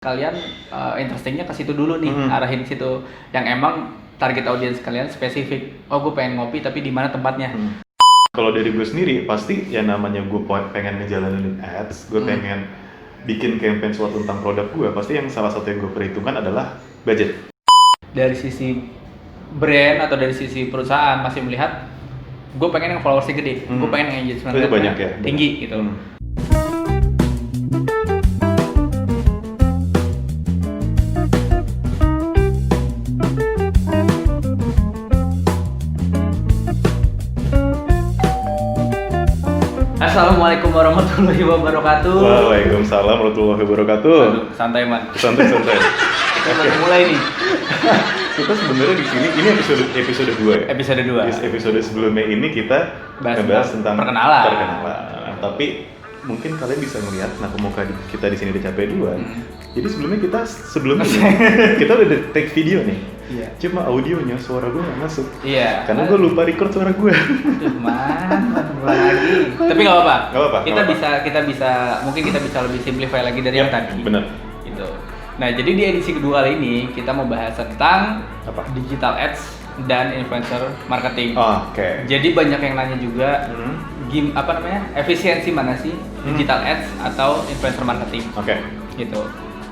kalian interestingnya ke situ dulu nih, arahin situ yang emang target audiens kalian spesifik. Oh, gue pengen ngopi tapi di mana tempatnya. Kalau dari gue sendiri, pasti ya namanya gue pengen ngejalanin ads, gue pengen bikin campaign suatu tentang produk gue, pasti yang salah satu yang gue perhitungkan adalah budget. Dari sisi brand atau dari sisi perusahaan masih melihat gue pengen yang followersnya gede, gue pengen yang engagement banyak ya, tinggi gitu. Assalamualaikum warahmatullahi wabarakatuh. Waalaikumsalam warahmatullahi wabarakatuh. Aduh, santai man. Santai. Kita baru mulai nih. Kita sebenarnya di sini ini episode 2 ya. Episode 2. Di episode sebelumnya ini kita ngebahas tentang perkenalan. Nah, tapi mungkin kalian bisa melihat muka kita di sini udah capek duluan. Jadi sebelumnya kita udah take video nih. Iya. Cuma audionya suara gue nggak masuk. Iya. Karena gue lupa record suara gue. Lagi. Tapi nggak apa-apa. Nggak apa-apa. Kita bisa mungkin kita bisa lebih simplify lagi dari yang tadi. Bener. Gitu. Nah, jadi di edisi kedua kali ini kita mau bahas tentang apa? Digital ads dan influencer marketing. Oke. Jadi banyak yang nanya juga efisiensi mana sih digital ads atau influencer marketing? Oke. Gitu.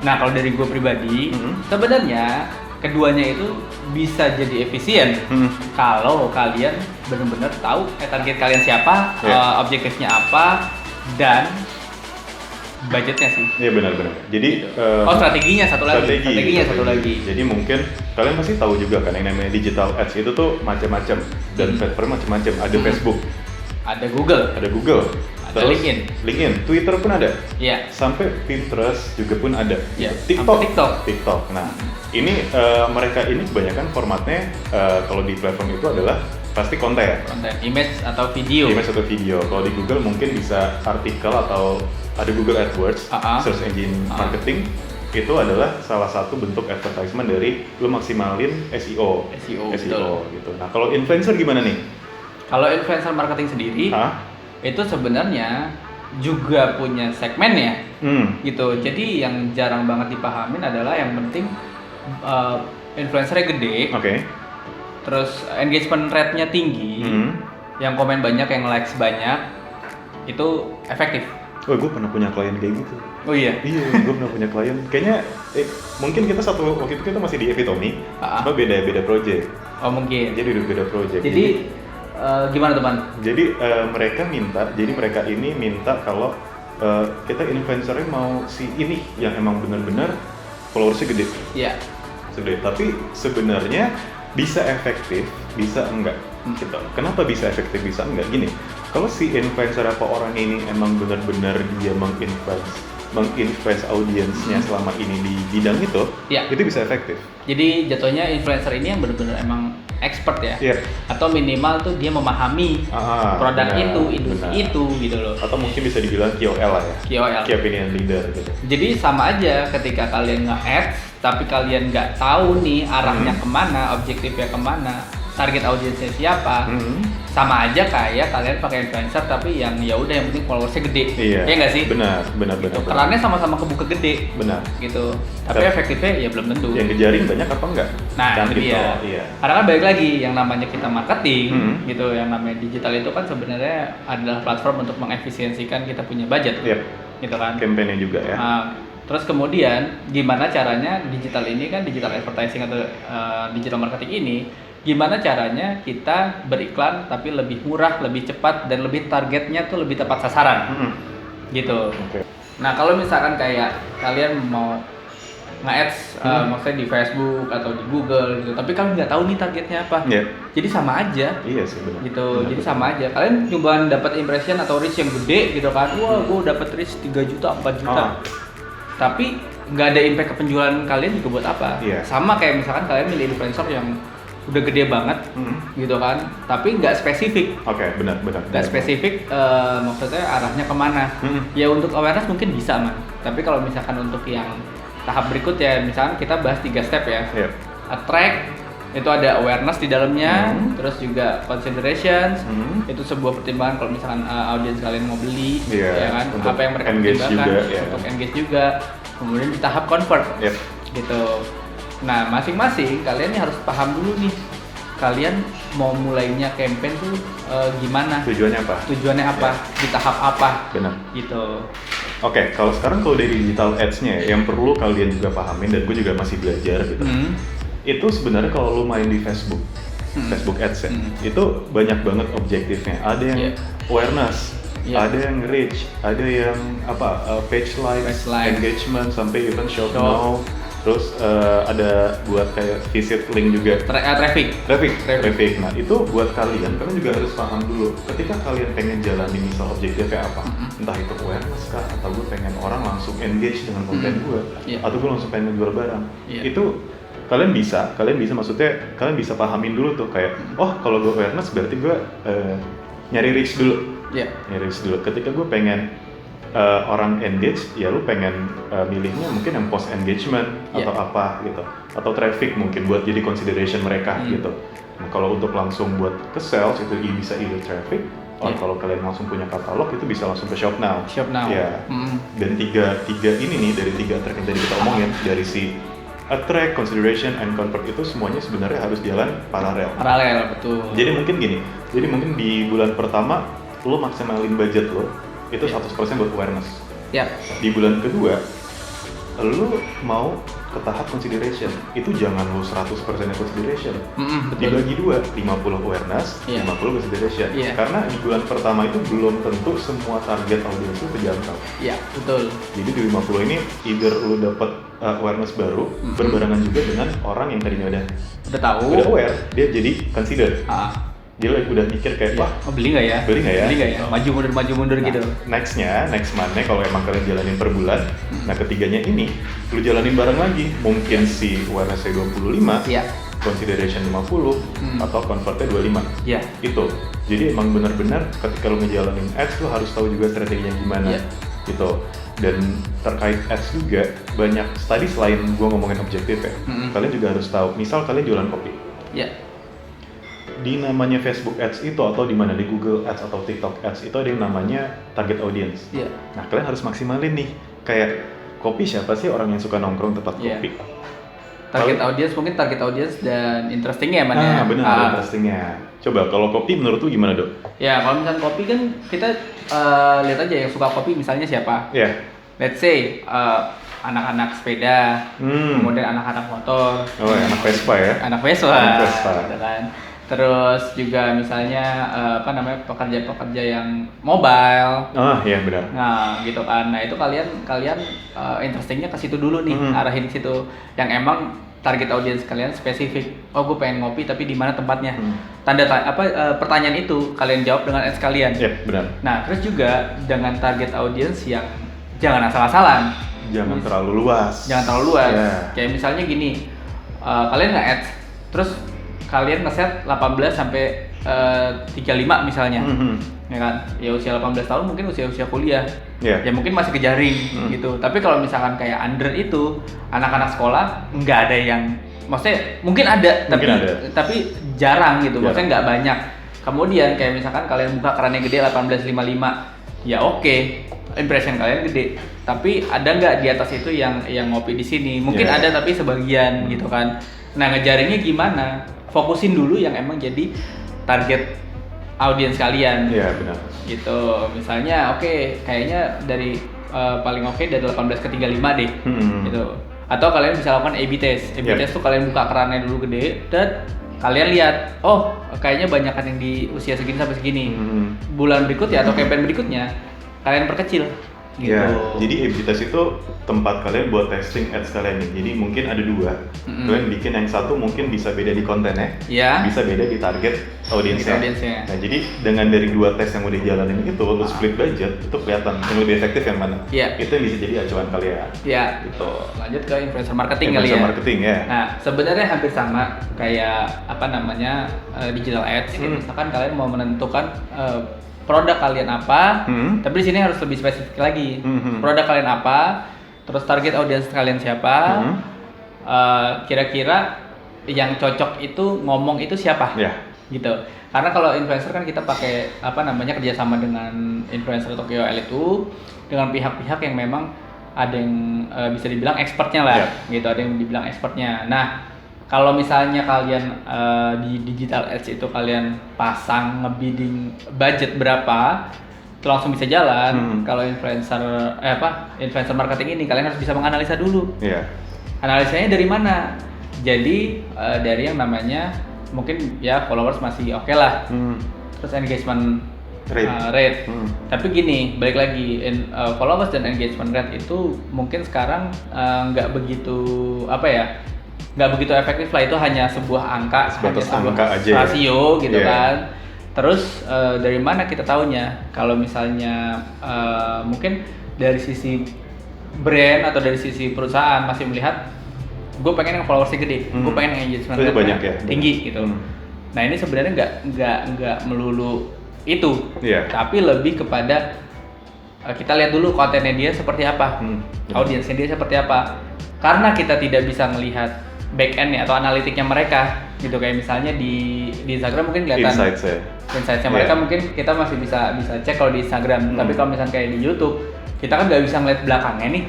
Nah, kalau dari gue pribadi, sebenarnya keduanya itu bisa jadi efisien kalau kalian benar-benar tahu target kalian siapa, objektifnya apa, dan budgetnya sih. Iya benar. Jadi strateginya satu lagi. Jadi mungkin kalian pasti tahu juga kan yang namanya digital ads itu tuh macam-macam dan platform macam-macam. Ada Facebook, ada Google, ada terus LinkedIn, Twitter pun ada. Iya. Sampai Pinterest juga pun ada. Iya. TikTok. Nah, ini mereka ini kebanyakan formatnya kalau di platform itu adalah pasti konten, image atau video. Kalau di Google mungkin bisa artikel atau ada Google AdWords, search engine marketing. Itu adalah salah satu bentuk advertisement dari lu maksimalin SEO gitu. Nah, kalau influencer gimana nih? Kalau influencer marketing sendiri, itu sebenarnya juga punya segmen ya, gitu. Jadi yang jarang banget dipahamin adalah yang penting influencernya gede, terus engagement rate-nya tinggi, yang komen banyak, yang likes banyak, itu efektif. Oh, gue pernah punya klien kayak gitu. Oh iya? Iya, gue pernah punya klien. Kayaknya mungkin kita waktu itu kita masih di Evitomi, cuma beda project. Oh mungkin. Jadi udah beda project. Jadi gimana teman? Jadi mereka ini minta kalau kita influencernya mau si ini yang emang benar-benar followersnya gede. Iya. Gede. Tapi sebenarnya bisa efektif, bisa enggak. Gitu. Kenapa bisa efektif, bisa enggak? Gini, kalau si influencer apa orang ini emang benar-benar dia menginfluence audiensnya selama ini di bidang itu bisa efektif. Jadi jatuhnya influencer ini yang benar-benar emang expert ya, atau minimal tuh dia memahami produk industri itu gitu loh. Atau mungkin bisa dibilang KOL lah ya. Key opinion leader gitu. Jadi sama aja ketika kalian nge-ads, tapi kalian nggak tahu nih arahnya kemana, objektifnya kemana, target audiensnya siapa, sama aja kayak kalian pakai influencer tapi yang ya udah yang penting followersnya gede, ya nggak sih? Benar. Kerannya sama-sama kebuka gede, benar. Gitu. Tapi efektifnya ya belum tentu. Yang ngejaring banyak apa enggak? Nah itu dia. Iya. Karena kan balik lagi yang namanya kita marketing, gitu, yang namanya digital itu kan sebenarnya adalah platform untuk mengefisiensikan kita punya budget, gitu kan? Campaign-nya juga ya. Terus kemudian gimana caranya digital ini kan digital advertising atau digital marketing ini, gimana caranya kita beriklan tapi lebih murah, lebih cepat, dan lebih targetnya tuh lebih tepat sasaran, gitu. Nah kalau misalkan kayak kalian mau nge-ads maksudnya di Facebook atau di Google gitu, tapi kalian nggak tahu nih targetnya apa, jadi sama aja. Iya sih benar. Gitu, jadi sama aja. Kalian cuma dapat impression atau reach yang gede gitu kan, wah gue dapat reach 3 juta, 4 juta. Tapi nggak ada impact ke penjualan kalian juga buat apa? Sama kayak misalkan kalian milih influencer yang udah gede banget, gitu kan, tapi nggak spesifik. Benar. Nggak spesifik, maksudnya arahnya kemana? Ya untuk awareness mungkin bisa man. Tapi kalau misalkan untuk yang tahap berikut ya, misalkan kita bahas 3 step ya. Attract, Itu ada awareness di dalamnya, terus juga considerations. Itu sebuah pertimbangan kalau misalkan audiens kalian mau beli, ya kan? Untuk Apa yang mereka engage pertimbangkan juga, ya. untuk engage juga. Kemudian di tahap convert, Yep. gitu. Nah, masing-masing kalian nih harus paham dulu nih. Kalian mau mulainya campaign tuh gimana? Tujuannya apa? Tujuannya apa? Di tahap apa? Benar. Gitu. Oke, kalau sekarang dari digital ads-nya yang perlu kalian juga pahamin dan gue juga masih belajar gitu. Itu sebenarnya kalau lu main di Facebook, Facebook Ads ya, itu banyak banget objektifnya. Ada yang awareness, ada yang reach, ada yang page likes, engagement, sampai even shop now. Terus ada buat kayak visit link juga. Traffic. Nah itu buat kalian juga harus paham dulu. Ketika kalian pengen jalani misal objektifnya apa, entah itu awareness kah, atau gue pengen orang langsung engage dengan konten gue, atau gue langsung pengen jual barang, itu kalian bisa maksudnya kalian bisa pahamin dulu tuh kayak, oh kalau gue awareness berarti gue nyari reach dulu. Nyari reach dulu. Ketika gue pengen orang engage, ya lu pengen milihnya mungkin yang post engagement atau apa gitu, atau traffic mungkin buat jadi consideration mereka gitu. Nah, kalau untuk langsung buat ke sales itu bisa either traffic, atau kalau kalian langsung punya katalog itu bisa langsung ke shop now. Ya. Dan tiga ini nih dari 3 track yang tadi kita omongin, dari si attract, consideration, and convert itu semuanya sebenarnya harus jalan paralel. Betul. Jadi mungkin di bulan pertama lo maksimalin budget lo itu 100% buat awareness. Di bulan kedua lo mau ke tahap consideration, itu jangan lo 100% consideration. Dibagi 2, 50 awareness, 50 consideration. Karena di bulan pertama itu belum tentu semua target audiens itu terjangkau. Betul. Jadi di 50 ini either lo dapat awareness baru berbarengan juga dengan orang yang tadinya udah tahu, udah aware, dia jadi consider. Dia udah mikir kayak, wah beli nggak ya? Maju mundur gitu. Next month-nya kalau emang kalian jalanin per bulan, nah ketiganya ini lu jalanin bareng lagi, mungkin si awareness-nya 25, consideration 50, atau convert-nya 25. Itu. Jadi emang benar-benar ketika lu ngejalanin ads, lu harus tahu juga strateginya gimana. Gitu. Dan terkait ads juga banyak study selain gua ngomongin objektif ya. Kalian juga harus tahu, misal kalian jualan kopi. Di namanya Facebook Ads itu atau di mana di Google Ads atau TikTok Ads itu ada yang namanya target audience. Nah, kalian harus maksimalin nih. Kayak kopi, siapa sih orang yang suka nongkrong tempat kopi? Target audience dan interestingnya benar, interestingnya. Coba kalau kopi menurut lu gimana, Dok? Kalau misalnya kopi kan kita lihat aja yang suka kopi misalnya siapa. Let's say anak-anak sepeda, kemudian anak-anak motor. Anak Vespa ya? Anak Vespa. Gitu kan. Terus juga misalnya pekerja-pekerja yang mobile. Benar. Nah, gitu kan. Nah, itu kalian interestingnya ke situ dulu nih, arahin ke situ. Yang emang target audience kalian spesifik. Oh, gue pengen ngopi tapi di mana tempatnya? Pertanyaan itu kalian jawab dengan ads kalian. Benar. Nah, terus juga dengan target audience yang jangan asal-asalan. Jangan terlalu luas. Kayak misalnya gini, kalian nge-ads, terus kalian nge-set 18 sampai 35 misalnya. Ya kan? Ya usia 18 tahun mungkin usia kuliah. Ya mungkin masih kejaring gitu. Tapi kalau misalkan kayak under itu, anak-anak sekolah nggak ada yang, maksudnya mungkin ada tapi jarang gitu. Maksudnya nggak banyak. Kemudian kayak misalkan kalian buka kerannya gede 1855. Ya oke. Impression kalian gede. Tapi ada nggak di atas itu yang ngopi di sini? Mungkin ada tapi sebagian gitu kan. Nah, ngejaringnya gimana? Fokusin dulu yang emang jadi target audiens kalian. Benar. Gitu. Misalnya kayaknya dari paling dari 18 ke 35 deh. Gitu. Atau kalian bisa lakukan A/B test. A/B test tuh kalian buka kerannya dulu gede dan kalian lihat, oh kayaknya banyakan yang di usia segini sampai segini. Bulan berikutnya atau campaign berikutnya kalian perkecil. Gitu. Jadi A/B test itu tempat kalian buat testing ads kalian nih. Jadi mungkin ada 2. Kalian bikin yang satu mungkin bisa beda di kontennya, bisa beda di target audiensnya. Nah, jadi dengan dari 2 tes yang udah jalanin itu, lu split budget, itu kelihatan yang lebih efektif yang mana. Itu yang bisa jadi acuan kalian. Gitu. Lanjut ke influencer marketing kali ya. Influencer marketing ya. Nah, sebenarnya hampir sama kayak digital ads. Misalkan kalian mau menentukan produk kalian apa, tapi di sini harus lebih spesifik lagi. Produk kalian apa, terus target audiens kalian siapa, kira-kira yang cocok itu ngomong itu siapa gitu. Karena kalau influencer kan kita pakai kerjasama dengan influencer atau KOL itu dengan pihak-pihak yang memang ada yang bisa dibilang expertnya lah gitu, ada yang dibilang expertnya. Nah kalau misalnya kalian di digital ads itu kalian pasang ngebidding budget berapa itu langsung bisa jalan. Kalau influencer marketing ini kalian harus bisa menganalisa dulu. Analisanya dari mana? Jadi dari yang namanya mungkin ya followers masih oke lah. Terus engagement rate. Tapi gini, balik lagi followers dan engagement rate itu mungkin sekarang nggak begitu nggak begitu efektif lah, itu hanya sebuah angka, sebatas angka aja rasio gitu kan. Terus dari mana kita taunya? Kalau misalnya mungkin dari sisi brand atau dari sisi perusahaan masih melihat gue pengen yang followersnya gede, gue pengen yang engagement banyak tinggi gitu. Nah ini sebenarnya nggak melulu itu, tapi lebih kepada kita lihat dulu kontennya dia seperti apa, audiensnya dia seperti apa. Karena kita tidak bisa melihat back end-nya atau analitiknya mereka gitu, kayak misalnya di Instagram mungkin kelihatan insights-nya mereka mungkin kita masih bisa cek kalau di Instagram. Tapi kalau misalnya kayak di YouTube kita kan nggak bisa ngeliat belakangnya nih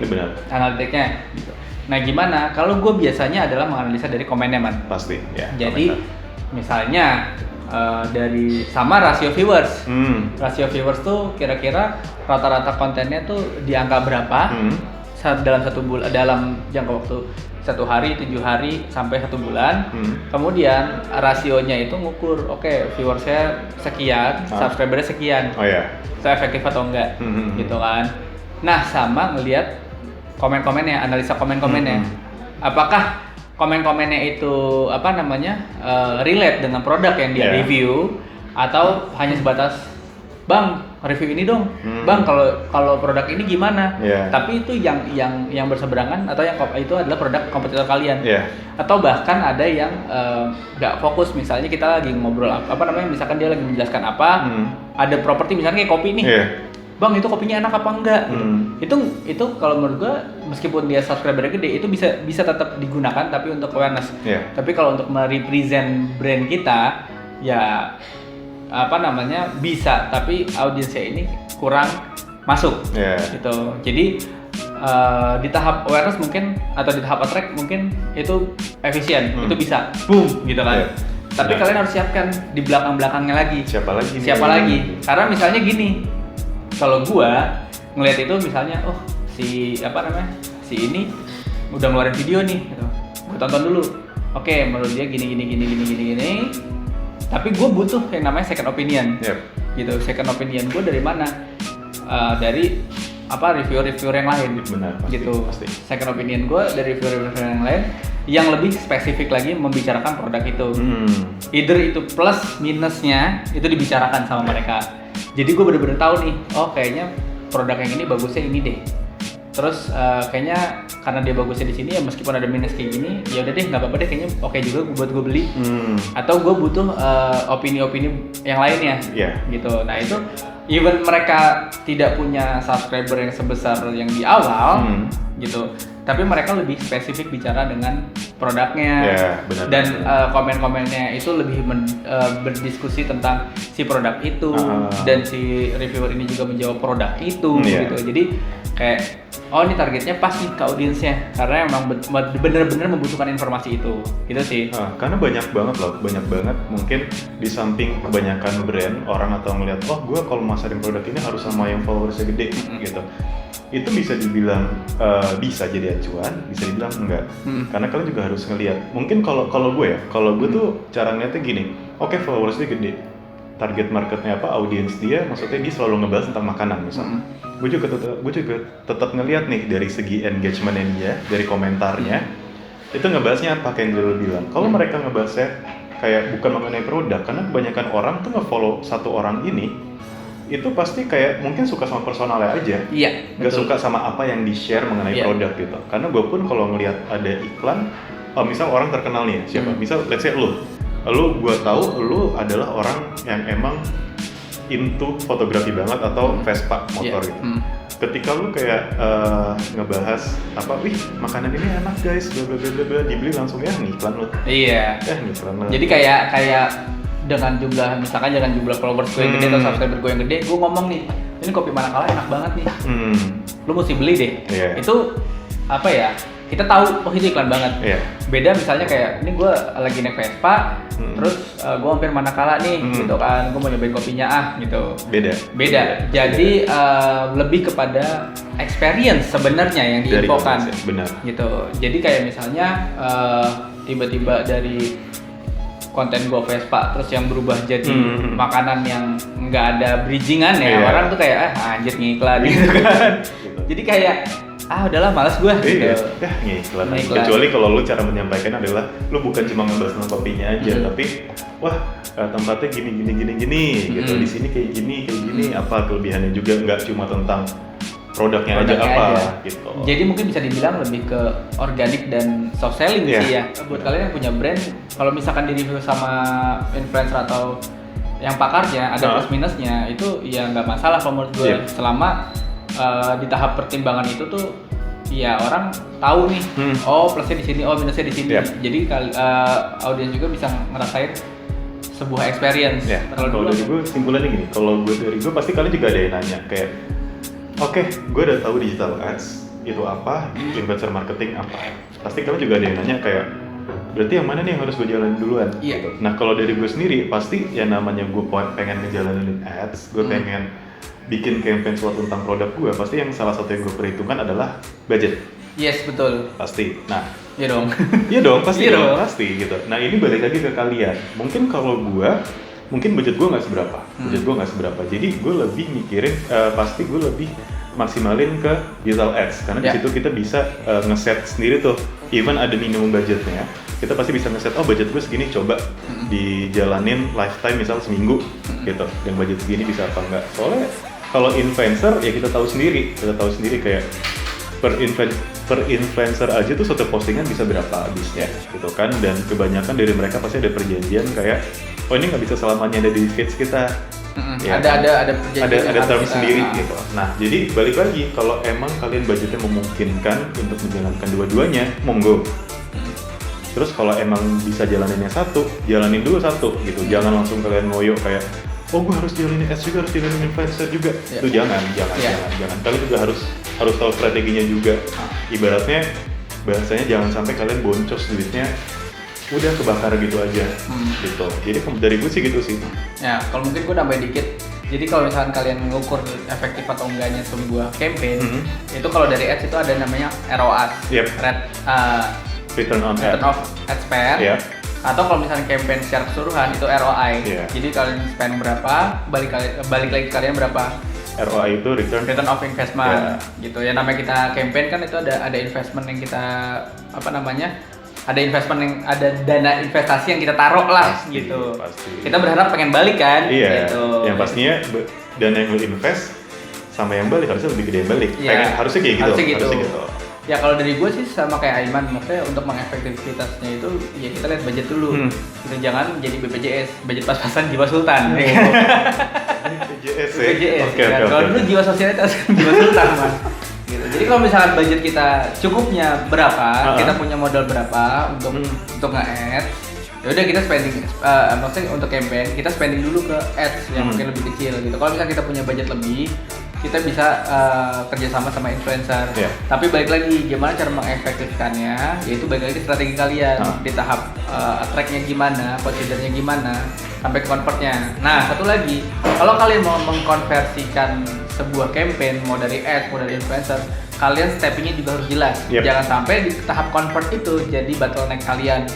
analitiknya gitu. Nah gimana? Kalau gue biasanya adalah menganalisa dari komennya man. Pasti ya. Jadi misalnya dari sama rasio viewers. Rasio viewers tuh kira-kira rata-rata kontennya tuh di angka berapa dalam dalam jangka waktu 1 hari, 7 hari sampai 1 bulan. Kemudian rasionya itu ngukur, oke, viewersnya sekian, subscribernya sekian. Itu efektif atau enggak gitu kan. Nah sama ngelihat komen-komennya, analisa komen-komennya. Apakah komen-komennya itu relate dengan produk yang dia review, atau hanya sebatas bang review ini dong, bang kalau produk ini gimana? Tapi itu yang berseberangan atau yang itu adalah produk kompetitor kalian. Atau bahkan ada yang nggak fokus, misalnya kita lagi ngobrol misalkan dia lagi menjelaskan ada properti misalnya kayak kopi nih. Bang itu kopinya enak apa enggak gitu. Itu kalau menurut gua meskipun dia subscribernya gede itu bisa tetap digunakan tapi untuk awareness. Tapi kalau untuk merepresent brand kita ya bisa, tapi audiensnya ini kurang masuk gitu. Jadi di tahap awareness mungkin atau di tahap attract mungkin itu efisien, itu bisa boom gitu kan. Tapi kalian harus siapkan di belakang-belakangnya lagi. Siapa lagi? Karena misalnya gini, kalau gua ngelihat itu misalnya si ini udah ngeluarin video nih gitu. Gua tonton dulu. Oke, menurut dia gini. Tapi gue butuh yang namanya second opinion, gitu. Second opinion gue dari mana? Dari reviewer yang lain, gitu. Pasti. Second opinion gue dari reviewer yang lain yang lebih spesifik lagi membicarakan produk itu. Either itu plus minusnya itu dibicarakan sama mereka. Jadi gue bener-bener tahu nih, kayaknya produk yang ini bagusnya ini deh. Terus kayaknya karena dia bagusnya di sini ya meskipun ada minus kayak gini, ya udah deh nggak apa-apa deh, kayaknya oke juga buat gue beli. Atau gue butuh opini-opini yang lainnya, gitu. Nah itu even mereka tidak punya subscriber yang sebesar yang di awal, gitu. Tapi mereka lebih spesifik bicara dengan produknya, dan komen-komennya itu lebih berdiskusi tentang si produk itu, dan si reviewer ini juga menjawab produk itu, gitu. Jadi kayak ini targetnya pas nih ke audiensnya karena emang bener-bener membutuhkan informasi itu, gitu sih. Karena banyak banget mungkin di samping kebanyakan brand orang atau ngeliat gue kalau masarin produk ini harus sama yang followersnya gede, gitu. Itu bisa dibilang bisa jadi acuan, bisa dibilang enggak. Karena kalian juga harus ngelihat. Mungkin kalau gue tuh cara ngeliatnya gini, followersnya gede, target marketnya apa, audiens dia, maksudnya dia selalu ngebahas tentang makanan misalnya. Gue juga tetap ngelihat nih dari segi engagementnya dia, dari komentarnya, itu ngebahasnya apa kayak yang dulu bilang. Kalau mereka ngebahasnya kayak bukan mengenai produk, karena kebanyakan orang tuh nge-follow satu orang ini, itu pasti kayak mungkin suka sama personalnya aja, nggak suka sama apa yang di-share mengenai produk gitu. Karena gue pun kalau ngelihat ada iklan, misal orang terkenal nih, siapa? Misal let's say lu gue tahu lu adalah orang yang emang into fotografi banget atau Vespa motor gitu. Ketika lu kayak ngebahas wih makanan ini enak guys, bla bla bla bla, dibeli langsung ya ngiklan lu. Iya. Ngiklan lu. Jadi kayak dengan jumlah followers gue yang gede atau subscriber gue yang gede, gue ngomong nih, ini kopi Manakala enak banget nih. Lu mesti beli deh. Yeah. Itu apa ya? Kita tahu itu iklan banget. Yeah. Beda misalnya kayak ini gue lagi naik Vespa, terus gue mampir Manakala nih, gitu kan, gue mau nyobain kopinya gitu. Beda. Jadi lebih kepada experience sebenarnya yang diinfokan. Benar. Gitu. Jadi kayak misalnya tiba-tiba dari konten gue Vespa terus yang berubah jadi makanan yang nggak ada bridgingan ya, orang tuh kayak anjir ngiklan gitu kan. Jadi kayak udahlah malas gue gitu. Ngiklan. Kecuali kalau lu cara menyampaikan adalah lu bukan cuma ngebahas tentang kopinya aja, tapi tempatnya gini gitu. Di sini kayak gini, apa kelebihannya juga, nggak cuma tentang produknya aja gitu. Jadi mungkin bisa dibilang lebih ke organik dan soft selling sih ya. Buat kalian yang punya brand, kalau misalkan di review sama influencer atau yang pakarnya ada plus minusnya, itu ya nggak masalah kalau menurut gue. Selama di tahap pertimbangan itu tuh ya orang tahu nih, plusnya di sini, minusnya di sini. Jadi audiens juga bisa ngerasain sebuah experience. Kalau dari gue simpulannya gini, kalau dari gue pasti kalian juga ada yang nanya kayak, oke, gue udah tahu digital ads itu apa, influencer marketing apa. Pasti kalian juga ada yang nanya kayak, berarti yang mana nih yang harus gue jalanin duluan? Gitu. Nah kalau dari gue sendiri, pasti yang namanya gue pengen ngejalanin ads, gue pengen bikin campaign suatu tentang produk gue, pasti yang salah satu yang gue perhitungkan adalah budget. Yes, betul. Pasti. Nah, iya dong. Iya dong, pasti dong, pasti gitu. Nah ini balik lagi ke kalian. Mungkin kalau gue, budget gue nggak seberapa. Jadi gue lebih mikirin, pasti gue lebih maksimalin ke digital ads, karena di situ kita bisa ngeset sendiri tuh, even ada minimum budgetnya, kita pasti bisa ngeset, budget gue segini, coba dijalanin lifetime misal seminggu gitu, dan budget segini bisa apa enggak. Soalnya kalau influencer ya kita tahu sendiri kayak per influencer aja tuh satu postingan bisa berapa habisnya gitu kan, dan kebanyakan dari mereka pasti ada perjanjian kayak ini nggak bisa selamanya ada di feeds kita. Ya, ada term sendiri gitu. Nah, jadi balik lagi, kalau emang kalian budgetnya memungkinkan untuk menjalankan dua-duanya, monggo. Terus kalau emang bisa jalaninnya jalanin dulu satu gitu. Jangan langsung kalian ngoyo kayak, gue harus jalanin ads juga, harus jalanin influencer juga. Itu jangan. Kalian juga harus tahu strateginya juga. Ibaratnya bahasanya jangan sampai kalian boncos duitnya udah kebakar gitu aja gitu. Jadi dari gue sih gitu sih. Ya, kalau mungkin gue nambahin dikit. Jadi kalau misalkan kalian mengukur efektif atau enggaknya sebuah campaign, itu kalau dari ads itu ada namanya ROAS, Return on ad spend. Atau kalau misalnya campaign secara keseluruhan itu ROI. Jadi kalian spend berapa, balik lagi kalian berapa. ROI itu return of investment. Gitu ya, namanya kita campaign kan itu ada investment yang kita ada investment yang ada dana investasi yang kita taruh lah gitu. Pasti. Kita berharap pengen balik kan? Gitu. Yang pastinya dana yang lu invest sama yang balik harusnya lebih gede yang balik. Harusnya kayak gitu. Harusnya gitu. Ya kalau dari gue sih sama kayak Aiman, maksudnya untuk mengefektivitasnya itu ya kita lihat budget dulu. Kita jangan jadi BPJS, budget pas-pasan jiwa sultan. BPJS ya. Oke. Kalau dulu jiwa sosialitas jiwa sultan mah. Gitu. Jadi kalau misalkan budget kita cukupnya berapa, kita punya modal berapa untuk nge-ads, ya udah kita spending, maksudnya untuk campaign kita spending dulu ke ads yang mungkin lebih kecil gitu. Kalau misalkan kita punya budget lebih, kita bisa kerjasama sama influencer. Tapi balik lagi gimana cara mengefektifkannya, yaitu balik lagi strategi kalian di tahap attract-nya gimana, consider-nya gimana, sampai ke convert-nya. Nah satu lagi, kalau kalian mau mengkonversikan sebuah campaign, mau dari ads, mau dari influencer, kalian steppingnya juga harus jelas. Jangan sampai di tahap convert itu jadi bottleneck kalian.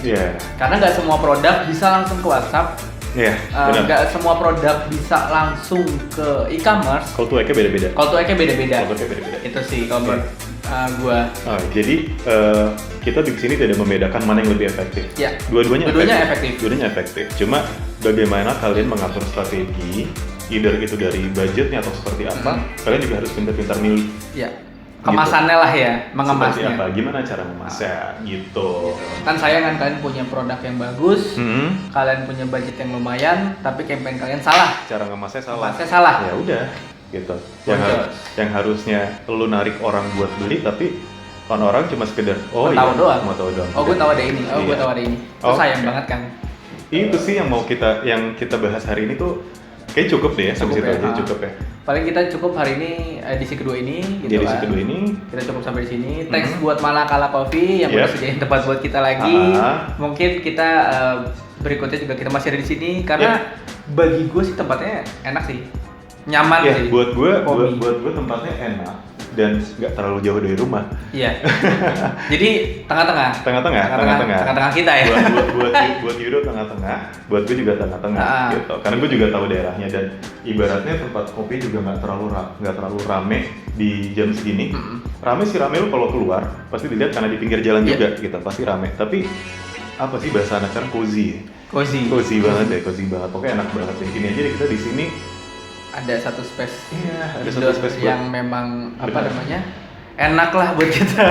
Karena nggak semua produk bisa langsung ke WhatsApp. Nggak semua produk bisa langsung ke e-commerce. Call to action-nya beda-beda. Itu sih kalau menurut gua. Jadi kita di sini tidak membedakan mana yang lebih efektif. Dua-duanya efektif. Cuma bagaimana kalian mengatur strategi, either itu dari budgetnya atau seperti apa, kalian juga harus pintar-pintar milih. kemasannya lah ya, Seperti mengemasnya. apa? Gimana cara memasnya gitu. Kan sayang kan kalian punya produk yang bagus, Hmm. kalian punya budget yang lumayan, tapi campaign kalian salah. Cara ngemasnya salah. Ngemasnya salah. Ya udah gitu. Boncos. Yang harusnya lu narik orang buat beli tapi orang cuma sekedar Mau tahu doang. mau tahu doang. Oh, gue tahu ada ini. Oh, gue Iya. tahu ada ini. Itu Oh, sayang oke. banget kan. Itu sih yang kita bahas hari ini tuh kayak cukup deh ya, sampai situ Cukup ya, aja ah. cukup ya. Paling kita cukup hari ini edisi kedua ini gitu Jadi kan. kedua ini Kita cukup sampai di sini. Thanks buat Malakala Coffee yang udah Yep. sediain tempat buat kita lagi. Ah. Mungkin kita berikutnya juga kita masih ada di sini karena bagi gue sih tempatnya enak sih. Nyaman ya sih. buat Kopi. gue tempatnya enak dan nggak terlalu jauh dari rumah. Iya. Jadi tengah-tengah. Tengah-tengah kita ya. buat Yudo tengah-tengah, buat gue juga tengah-tengah Ah. gitu. Karena gue juga tahu daerahnya dan ibaratnya tempat kopi juga nggak terlalu rame di jam segini. Rame sih rame lu kalau keluar pasti dilihat karena di pinggir jalan Iya. juga gitu pasti rame. Tapi apa sih bahasa anak sekarang cozy? Cozy. Banget ya, cozy banget. Pokoknya enak banget ya. Gini aja deh, kita di sini. Ada satu space. Iya, ada indoor satu space buat- yang memang apa Benar. namanya? Enak lah buat kita.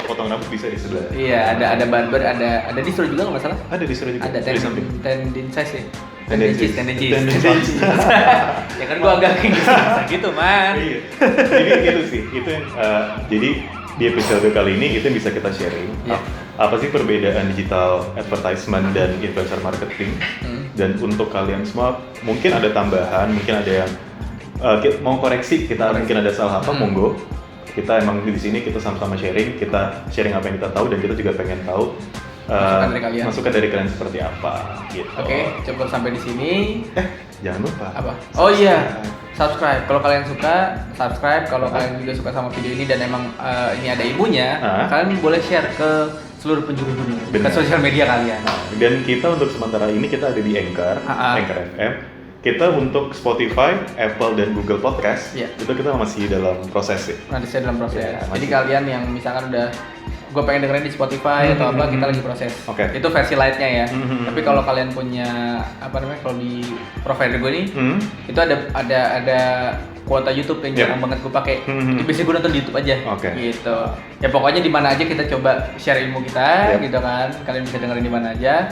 Potong rambut bisa di sebelah. Iya, ada barber, ada distro juga nggak masalah. Ada di sebelah juga. Ada di samping. tendin size ya. Tendencies. Tendencies. Ya kan gua agak kayak gitu, man. Iya. Jadi itu sih, itu yang jadi di episode kali ini itu yang bisa kita sharing. Iya. Apa sih perbedaan digital advertisement dan influencer marketing? Dan untuk kalian semua mungkin ada tambahan, mungkin ada yang mau koreksi, kita mungkin ada salah apa, monggo. Kita emang di sini kita sama-sama sharing, kita sharing apa yang kita tahu dan kita juga pengen tahu masukan dari kalian seperti apa gitu. Oke, cukup sampai di sini. Jangan lupa. Apa? Oh iya, subscribe. Kalau kalian suka, subscribe. Kalau kalian juga suka sama video ini dan emang ini ada ibunya, kalian boleh share ke seluruh penjuru dunia, ke Benar. sosial media kalian. Dan kita untuk sementara ini kita ada di Anchor, Anchor FM. Kita untuk Spotify, Apple dan Google Podcast, Iya. itu kita masih dalam proses sih. Nanti saya dalam proses. Ya, Jadi masih. kalian yang misalkan udah gue pengen dengerin di Spotify atau apa, kita lagi proses. Oke. Itu versi lightnya ya. Mhm. Tapi kalau kalian punya apa namanya, kalau di provider gue nih, Hmm. itu ada kuota YouTube yang jarang banget gue pakai. Mhm. Itu biasanya gue nonton di YouTube aja. Oke. Gitu. Ya pokoknya di mana aja kita coba share ilmu kita, Yep. gitu kan. Kalian bisa dengerin di mana aja.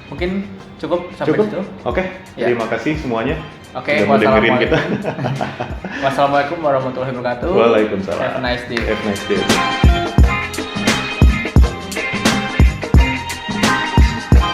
Mungkin cukup sampai Cukup? situ. Oke. Ya. Terima kasih semuanya. Oke, Udah mau dengerin kita. Wassalamualaikum warahmatullahi wabarakatuh. Waalaikumsalam. Have a nice day. Have a nice day.